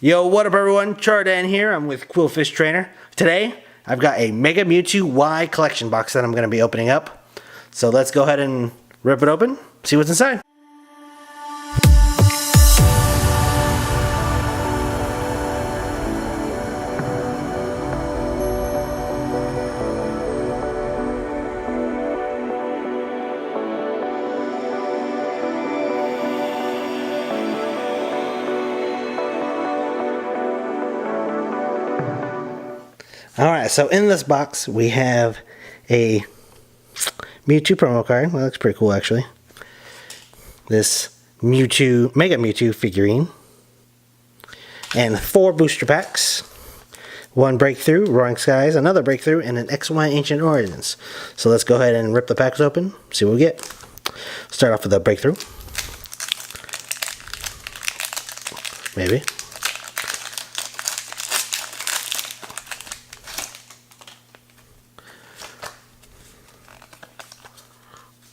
Yo, what up everyone? Chardan here. I'm with Quillfish Trainer. Today, I've got a Mega Mewtwo Y collection box that I'm going to be opening up. So let's go ahead and rip it open, see what's inside. Alright, so in this box we have a Mewtwo promo card. That looks pretty cool actually. This Mewtwo, Mega Mewtwo figurine. And 4 booster packs. 1 breakthrough, Roaring Skies, another breakthrough, and an XY Ancient Origins. So let's go ahead and rip the packs open, see what we get. Start off with a breakthrough. Maybe.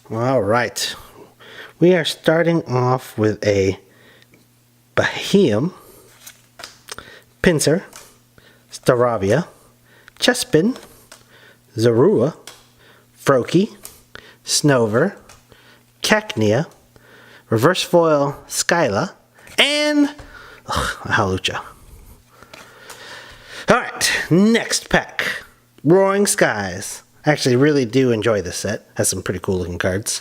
Alright, we are starting off with a Bahium, Pinsir, Staravia, Chespin, Zorua, Froakie, Snover, Cacnea, Reverse Foil Skyla, and a Hawlucha. Alright, next pack, Roaring Skies. I actually really do enjoy this set. Has some pretty cool looking cards.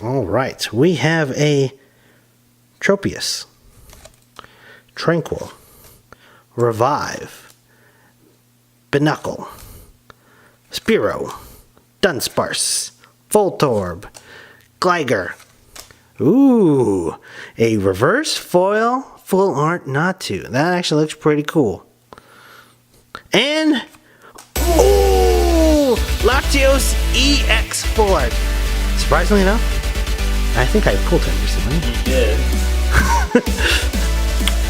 Alright, we have a Tropius, Tranquil, Revive, Binacle, Spearow, Dunsparce, Voltorb, Gligar. Ooh, a reverse foil full art Natu. That actually looks pretty cool. And, ooh, Latios EX full art. Surprisingly enough, I think I pulled him recently. You did.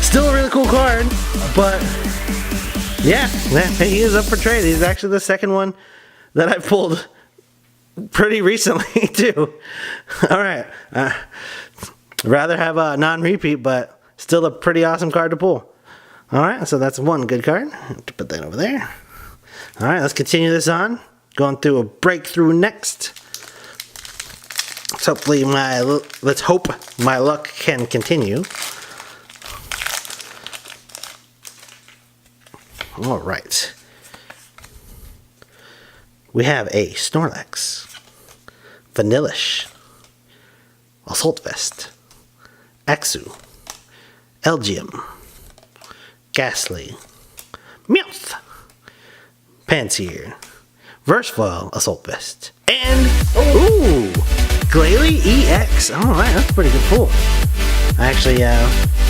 Still a really cool card, but yeah, he is up for trade. He's actually the second one that I pulled pretty recently too. Alright, rather have a non-repeat, but still a pretty awesome card to pull. Alright, so that's one good card. To put that over there. Alright, let's continue this on. Going through a breakthrough next. Let's hope my luck can continue. Alright. We have a Snorlax, Vanillish, Assault Vest, Axu, Elgium, Ghastly, Meowth, Pansear, Versfoil Assault Vest, and ooh, Glalie EX. Alright, that's a pretty good pull. I actually, a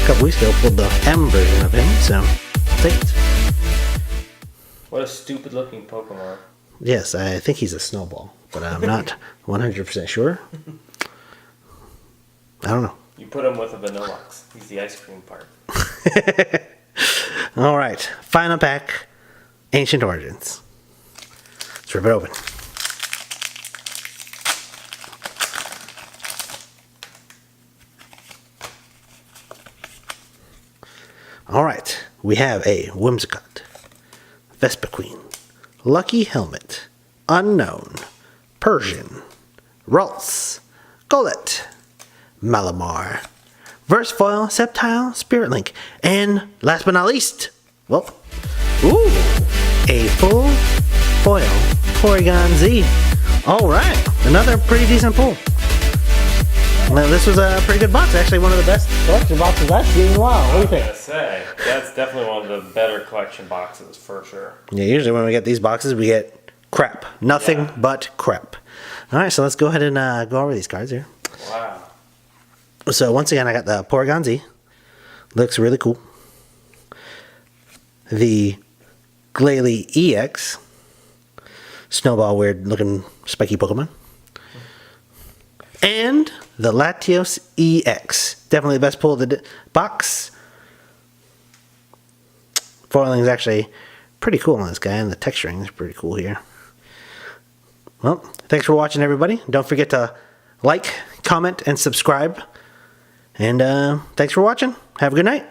couple weeks ago, pulled the M version of him, so I'll take it. What a stupid looking Pokemon. Yes, I think he's a snowball, but I'm not 100% sure. I don't know. You put him with a Vanilluxe. He's the ice cream part. Alright, final pack, Ancient Origins. Let's rip it open. Alright, we have a Whimsicott, Vespiquen, Lucky Helmet, Unknown, Persian, Ralts, Golett, Malamar, Versfoil, Sceptile, Spirit Link, and last but not least, well, ooh, a full foil Porygon Z. Alright, another pretty decent pull. Well, this was a pretty good box. Actually, one of the best collection boxes I've seen in a while. What do you think? I was gonna say, that's definitely one of the better collection boxes for sure. Yeah, usually when we get these boxes, we get crap. Nothing but crap. Alright, so let's go ahead and go over these cards here. Wow. So once again, I got the Porygon Z. Looks really cool. The Glalie EX. Snowball, weird looking spiky Pokemon. And the Latios EX. Definitely the best pull of the box. Foiling is actually pretty cool on this guy, and the texturing is pretty cool here. Well, thanks for watching, everybody. Don't forget to like, comment, and subscribe. And thanks for watching. Have a good night.